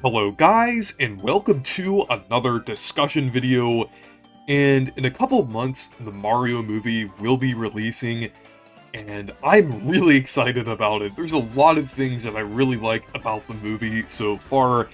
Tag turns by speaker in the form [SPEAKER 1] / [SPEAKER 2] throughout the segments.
[SPEAKER 1] Hello guys, and welcome to another discussion video. And in a couple months, the Mario movie will be releasing, and I'm really excited about it. There's a lot of things that I really like about the movie so far,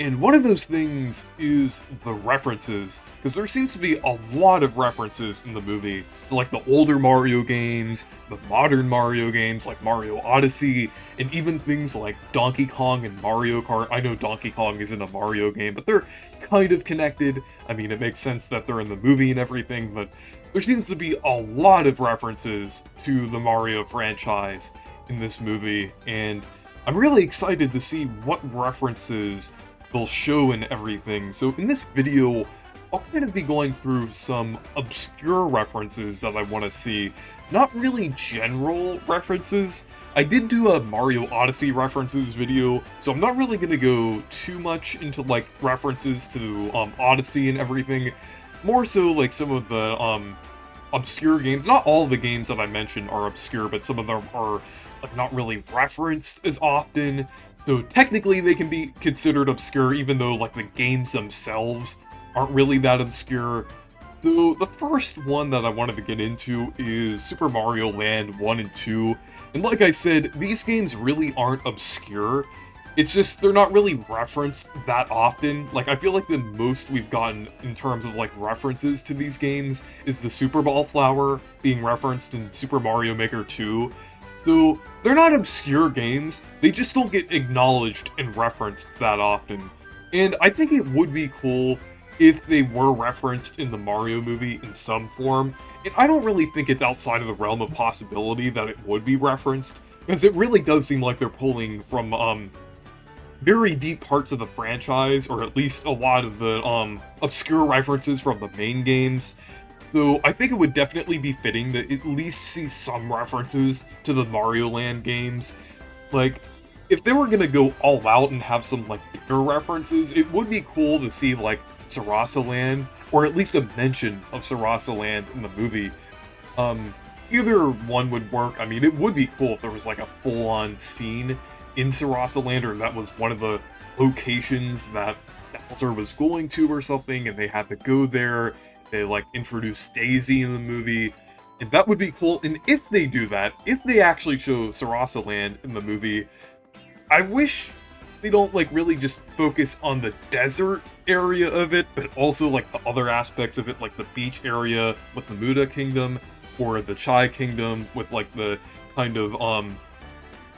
[SPEAKER 1] and one of those things is the references, because there seems to be a lot of references in the movie to like the older Mario games, the modern Mario games like Mario Odyssey, and even things like Donkey Kong and Mario Kart. I know Donkey Kong isn't a Mario game, but they're kind of connected. I mean, it makes sense that they're in the movie and everything, but there seems to be a lot of references to the Mario franchise in this movie, and I'm really excited to see what references they'll show and everything. So in this video, I'll kind of be going through some obscure references that I want to see. Not really general references. I did do a Mario Odyssey references video, so I'm not really going to go too much into like references to Odyssey and everything. More so like some of the obscure games. Not all of the games that I mentioned are obscure, but some of them are like not really referenced as often. So technically they can be considered obscure even though like the games themselves aren't really that obscure. So the first one that I wanted to get into is Super Mario Land 1 and 2. And like I said, these games really aren't obscure. It's just they're not really referenced that often. Like I feel like the most we've gotten in terms of like references to these games is the Super Ball Flower being referenced in Super Mario Maker 2. So they're not obscure games, they just don't get acknowledged and referenced that often. And I think it would be cool if they were referenced in the Mario movie in some form. And I don't really think it's outside of the realm of possibility that it would be referenced, because it really does seem like they're pulling from very deep parts of the franchise, or at least a lot of the obscure references from the main games. So I think it would definitely be fitting to at least see some references to the Mario Land games. Like, if they were gonna go all out and have some like bigger references, it would be cool to see like Sarasa Land, or at least a mention of Sarasa Land in the movie. Either one would work. I mean, it would be cool if there was like a full-on scene in Sarasa Land, or that was one of the locations that Bowser was going to or something, and they had to go there. They like introduce Daisy in the movie, and that would be cool. And if they do that, if they actually show Sarasa Land in the movie, I wish they don't like really just focus on the desert area of it, but also like the other aspects of it, like the beach area with the Muda Kingdom, or the Chai Kingdom with like the kind of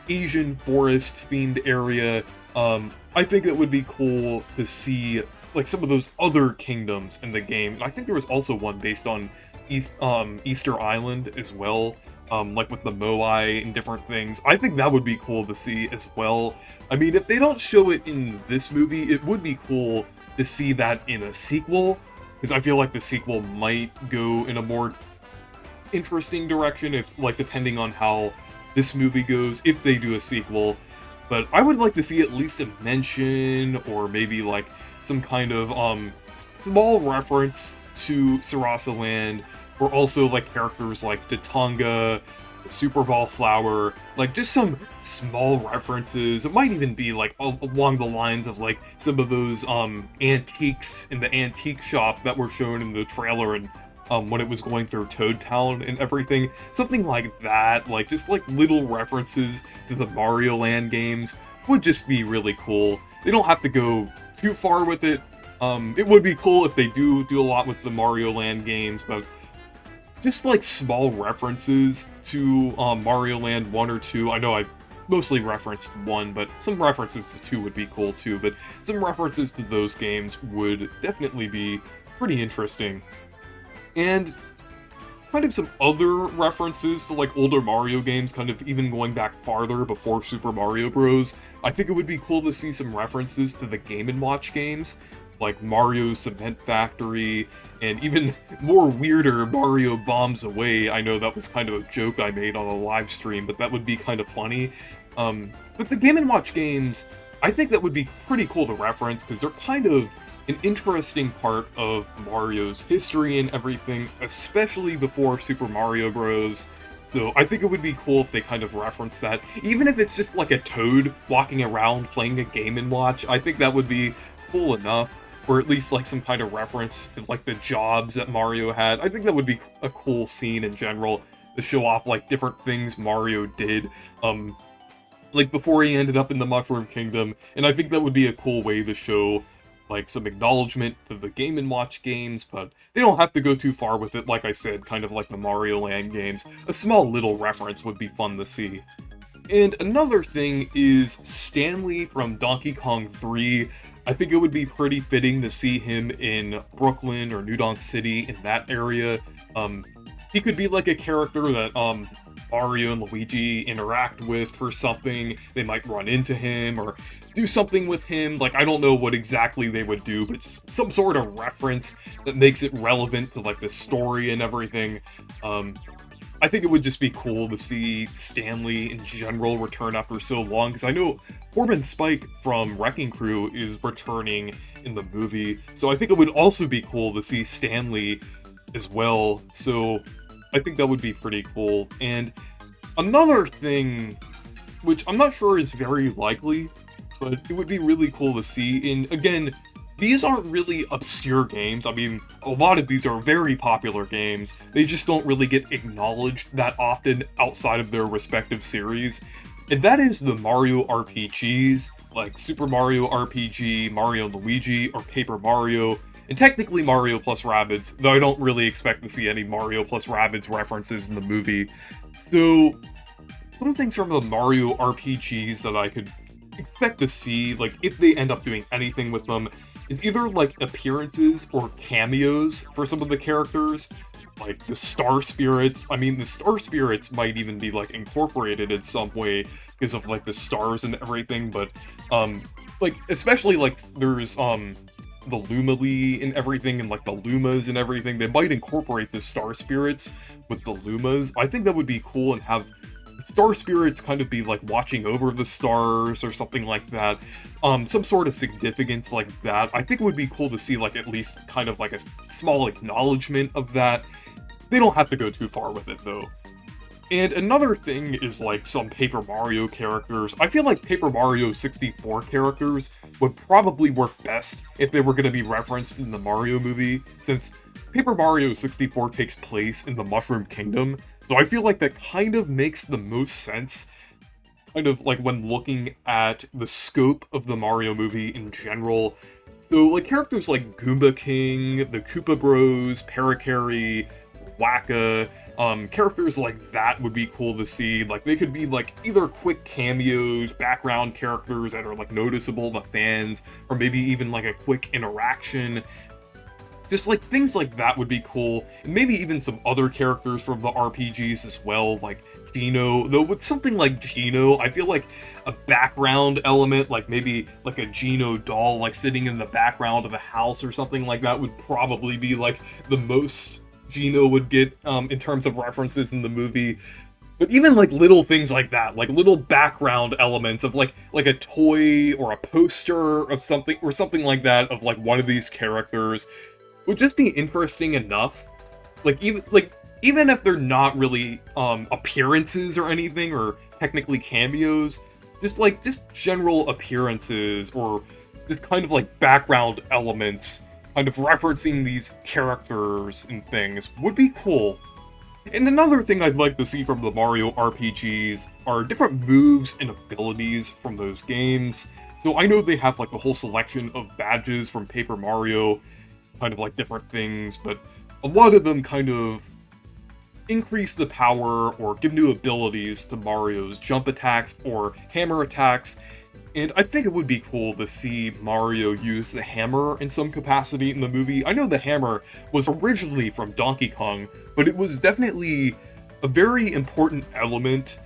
[SPEAKER 1] Asian forest themed area. I think it would be cool to see like some of those other kingdoms in the game. And I think there was also one based on Easter Island as well, like with the Moai and different things. I think that would be cool to see as well. I mean, if they don't show it in this movie, it would be cool to see that in a sequel, because I feel like the sequel might go in a more interesting direction, if like depending on how this movie goes, if they do a sequel. But I would like to see at least a mention, or maybe like some kind of small reference to Sarasa Land, or also like characters like Tatonga, Super Ball Flower, like just some small references. It might even be like along the lines of like some of those antiques in the antique shop that were shown in the trailer, and when it was going through Toad Town and everything. Something like that, like just like little references to the Mario Land games would just be really cool. They don't have to go too far with it. It would be cool if they do a lot with the Mario Land games, but just like small references to Mario Land 1 or 2. I know I mostly referenced 1, but some references to 2 would be cool too, but some references to those games would definitely be pretty interesting. And kind of some other references to like older Mario games, kind of even going back farther before Super Mario Bros. I think it would be cool to see some references to the Game & Watch games, like Mario Cement Factory, and even more weirder Mario Bombs Away. I know that was kind of a joke I made on a live stream, but that would be kind of funny. But the Game & Watch games, I think that would be pretty cool to reference, because they're kind of an interesting part of Mario's history and everything, especially before Super Mario Bros. So I think it would be cool if they kind of reference that, even if it's just like a Toad walking around playing a Game & Watch. I think that would be cool enough, or at least like some kind of reference to like the jobs that Mario had. I think that would be a cool scene in general to show off like different things Mario did, like before he ended up in the Mushroom Kingdom, and I think that would be a cool way to show like some acknowledgement to the Game & Watch games, but they don't have to go too far with it. Like I said, kind of like the Mario Land games, a small little reference would be fun to see. And another thing is Stanley from Donkey Kong 3. I think it would be pretty fitting to see him in Brooklyn or New Donk City, in that area. He could be like a character that Mario and Luigi interact with or something. They might run into him or do something with him. Like, I don't know what exactly they would do, but some sort of reference that makes it relevant to like the story and everything. I think it would just be cool to see Stanley in general return after so long, because I know Corbin Spike from Wrecking Crew is returning in the movie, so I think it would also be cool to see Stanley as well, so I think that would be pretty cool. And another thing, which I'm not sure is very likely, but it would be really cool to see, and again, these aren't really obscure games. I mean, a lot of these are very popular games. They just don't really get acknowledged that often outside of their respective series. And that is the Mario RPGs, like Super Mario RPG, Mario & Luigi, or Paper Mario, and technically Mario plus Rabbids, though I don't really expect to see any Mario plus Rabbids references in the movie. So, some things from the Mario RPGs that I could expect to see, like if they end up doing anything with them, is either like appearances or cameos for some of the characters, like the Star Spirits. I mean, the Star Spirits might even be like incorporated in some way because of like the stars and everything, but like especially like there's the Lumily and everything, and like the Lumas and everything. They might incorporate the Star Spirits with the Lumas. I think that would be cool, and have Star Spirits kind of be like watching over the stars or something like that. Some sort of significance like that. I think it would be cool to see like at least kind of like a small acknowledgement of that. They don't have to go too far with it though. And another thing is like some Paper Mario characters. I feel like Paper Mario 64 characters would probably work best if they were going to be referenced in the Mario movie, since Paper Mario 64 takes place in the Mushroom Kingdom. So I feel like that kind of makes the most sense, kind of like when looking at the scope of the Mario movie in general. So like characters like Goomba King, the Koopa Bros, Parakarry, Wacka, characters like that would be cool to see. Like they could be like either quick cameos, background characters that are like noticeable to fans, or maybe even like a quick interaction. Just like things like that would be cool, and maybe even some other characters from the RPGs as well, like Gino. Though with something like Gino, I feel like a background element, like maybe like a Gino doll like sitting in the background of a house or something like that, would probably be like the most Gino would get in terms of references in the movie. But even like little things like that, like little background elements of like a toy or a poster of something or something like that of like one of these characters, would just be interesting enough. Like even if they're not really appearances or anything, or technically cameos, just general appearances, or just kind of like background elements, kind of referencing these characters and things, would be cool. And another thing I'd like to see from the Mario RPGs are different moves and abilities from those games. So I know they have like a whole selection of badges from Paper Mario, kind of like different things, but a lot of them kind of increase the power or give new abilities to Mario's jump attacks or hammer attacks. And I think it would be cool to see Mario use the hammer in some capacity in the movie. I know the hammer was originally from Donkey Kong, but it was definitely a very important element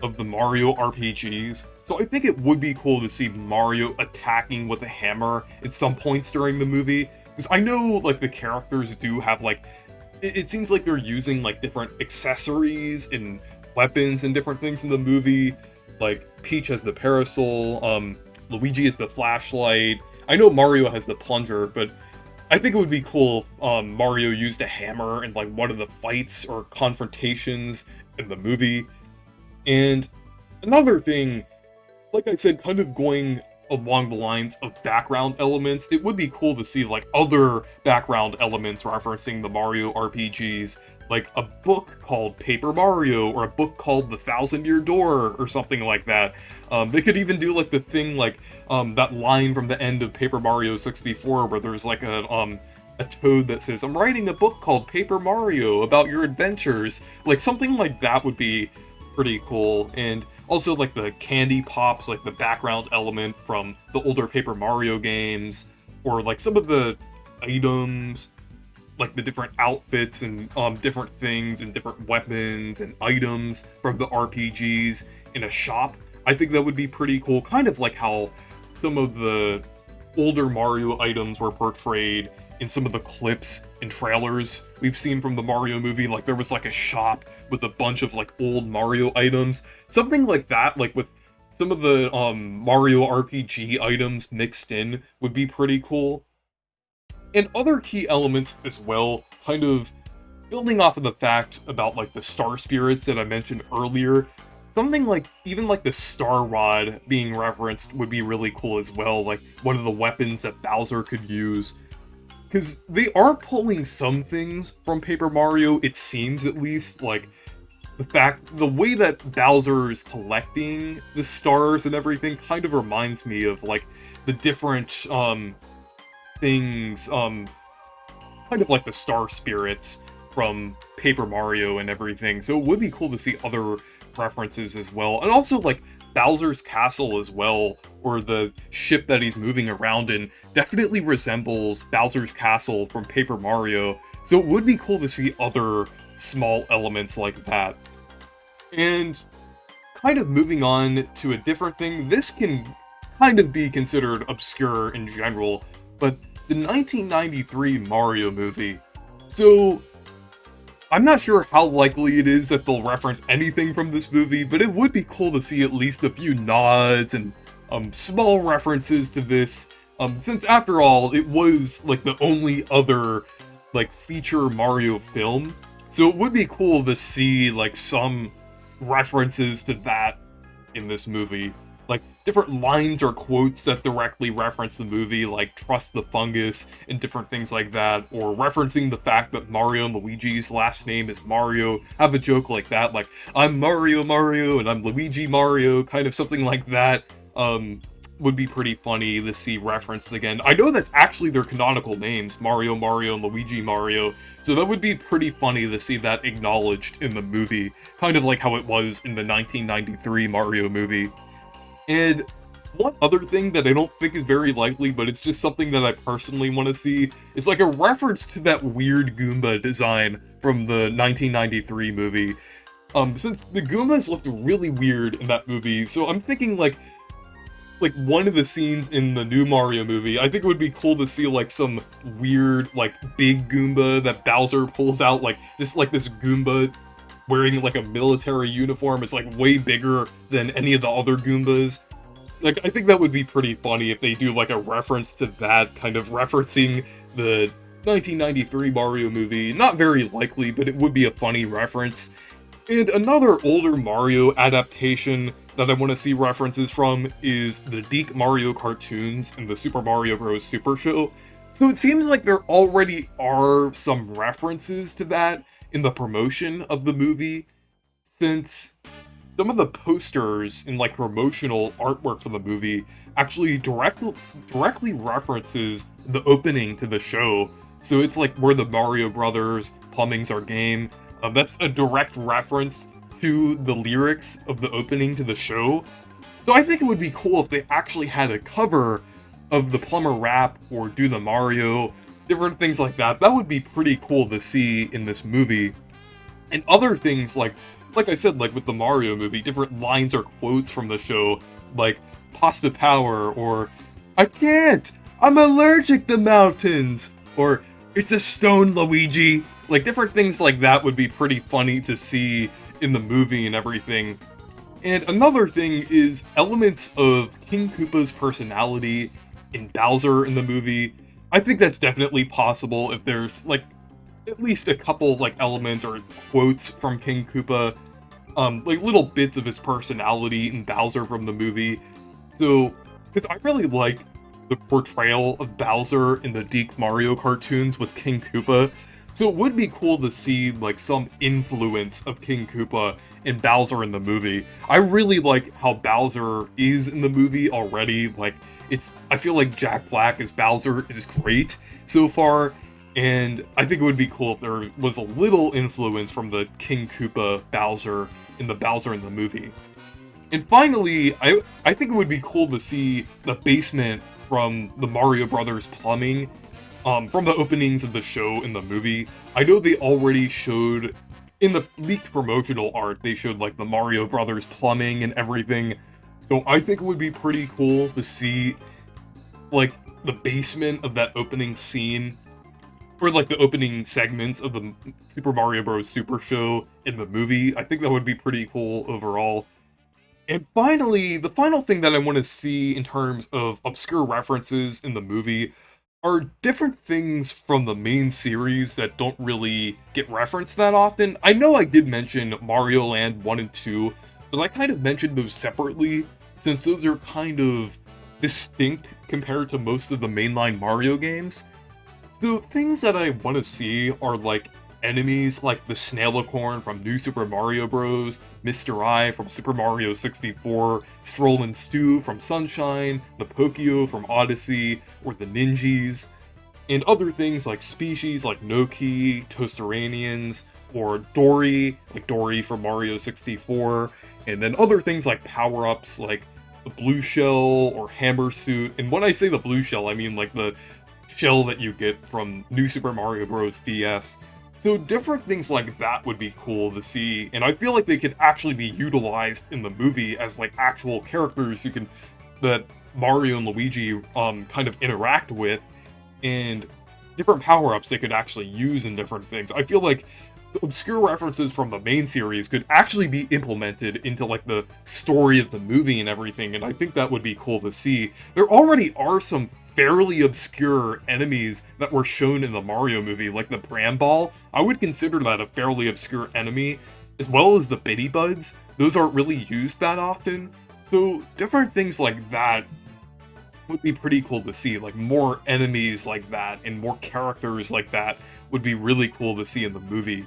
[SPEAKER 1] of the Mario RPGs. So I think it would be cool to see Mario attacking with a hammer at some points during the movie. Because I know, like, the characters do have, like, it seems like they're using, like, different accessories and weapons and different things in the movie. Like, Peach has the parasol, Luigi has the flashlight. I know Mario has the plunger, but I think it would be cool if Mario used a hammer in, like, one of the fights or confrontations in the movie. And another thing, like I said, kind of going along the lines of background elements, it would be cool to see like other background elements referencing the Mario RPGs, like a book called Paper Mario or a book called The Thousand-Year Door or something like that. They could even do like the thing like that line from the end of Paper Mario 64 where there's like a toad that says, "I'm writing a book called Paper Mario about your adventures." Like something like that would be pretty cool. And also like the candy pops, like the background element from the older Paper Mario games, or like some of the items, like the different outfits and different things and different weapons and items from the RPGs in a shop. I think that would be pretty cool, kind of like how some of the older Mario items were portrayed in some of the clips and trailers we've seen from the Mario movie. Like there was like a shop with a bunch of like old Mario items, something like that, like with some of the Mario RPG items mixed in would be pretty cool. And other key elements as well, kind of building off of the fact about like the star spirits that I mentioned earlier, something like even like the Star Rod being referenced would be really cool as well, like one of the weapons that Bowser could use. Because they are pulling some things from Paper Mario, it seems at least, like the way that Bowser is collecting the stars and everything kind of reminds me of like the different things, kind of like the star spirits from Paper Mario and everything. So it would be cool to see other references as well. And also like Bowser's castle as well, or the ship that he's moving around in, definitely resembles Bowser's castle from Paper Mario. So it would be cool to see other small elements like that. And kind of moving on to a different thing, this can kind of be considered obscure in general, but the 1993 Mario movie. So I'm not sure how likely it is that they'll reference anything from this movie, but it would be cool to see at least a few nods and small references to this, since after all, it was like the only other like feature Mario film. So it would be cool to see like some references to that in this movie. Like different lines or quotes that directly reference the movie, like "trust the fungus" and different things like that, or referencing the fact that Mario and Luigi's last name is Mario. Have a joke like that, like "I'm Mario Mario and I'm Luigi Mario," kind of something like that. Would be pretty funny to see referenced again. I know that's actually their canonical names, Mario Mario and Luigi Mario, so that would be pretty funny to see that acknowledged in the movie, kind of like how it was in the 1993 Mario movie. And one other thing that I don't think is very likely, but it's just something that I personally want to see, is like a reference to that weird Goomba design from the 1993 movie. Since the Goombas looked really weird in that movie, so I'm thinking like one of the scenes in the new Mario movie, I think it would be cool to see like some weird like big Goomba that Bowser pulls out, like just like this Goomba wearing like a military uniform is like way bigger than any of the other Goombas. Like I think that would be pretty funny if they do like a reference to that, kind of referencing the 1993 Mario movie. Not very likely, but it would be a funny reference. And another older Mario adaptation that I want to see references from is the Deke Mario cartoons in the Super Mario Bros. Super Show. So it seems like there already are some references to that in the promotion of the movie, since some of the posters in like promotional artwork for the movie actually directly references the opening to the show. So it's like "We're the Mario Brothers, plumbing's our game." That's a direct reference to the lyrics of the opening to the show. So I think it would be cool if they actually had a cover of the Plumber rap or Do the Mario, different things like that. That would be pretty cool to see in this movie. And other things like I said, like with the Mario movie, different lines or quotes from the show, like "Pasta Power," or "I can't! I'm allergic to mountains!" or "It's a stone, Luigi!" Like different things like that would be pretty funny to see in the movie and everything. And another thing is elements of King Koopa's personality in Bowser in the movie. I think that's definitely possible if there's like at least a couple like elements or quotes from King Koopa like little bits of his personality in Bowser from the movie. So, because I really like the portrayal of Bowser in the Deke Mario cartoons with King Koopa. So it would be cool to see like some influence of King Koopa in Bowser in the movie. I really like how Bowser is in the movie already. Like I feel like Jack Black as Bowser is great so far, and I think it would be cool if there was a little influence from the King Koopa Bowser in the Bowser in the movie. And finally, I think it would be cool to see the basement from the Mario Brothers plumbing, from the openings of the show in the movie. I know they already showed, in the leaked promotional art, they showed like the Mario Brothers plumbing and everything. So I think it would be pretty cool to see like the basement of that opening scene, or like the opening segments of the Super Mario Bros. Super Show in the movie. I think that would be pretty cool overall. And finally, the final thing that I want to see in terms of obscure references in the movie are different things from the main series that don't really get referenced that often. I know I did mention Mario Land 1 and 2, but I kind of mentioned those separately, since those are kind of distinct compared to most of the mainline Mario games. So things that I want to see are like enemies like the Snailicorn from New Super Mario Bros., Mr. I from Super Mario 64, Stroll and Stew from Sunshine, the Pokio from Odyssey, or the Ninjas, and other things like species like Noki, Toasteranians, or Dory, like Dory from Mario 64, and then other things like power-ups like the Blue Shell or Hammer Suit. And when I say the Blue Shell, I mean like the shell that you get from New Super Mario Bros. DS. So different things like that would be cool to see, and I feel like they could actually be utilized in the movie as like actual characters that Mario and Luigi kind of interact with, and different power-ups they could actually use in different things. I feel like the obscure references from the main series could actually be implemented into like the story of the movie and everything, and I think that would be cool to see. There already are some fairly obscure enemies that were shown in the Mario movie, like the Bram Ball. I would consider that a fairly obscure enemy, as well as the Bitty Buds. Those aren't really used that often. So different things like that would be pretty cool to see. Like more enemies like that and more characters like that would be really cool to see in the movie.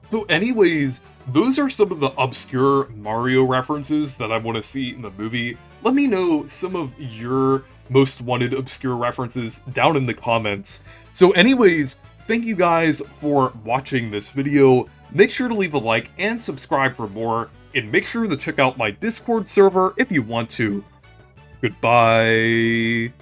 [SPEAKER 1] So anyways, those are some of the obscure Mario references that I want to see in the movie. Let me know some of your most wanted obscure references down in the comments. So anyways, thank you guys for watching this video. Make sure to leave a like and subscribe for more, and make sure to check out my Discord server if you want to. Goodbye.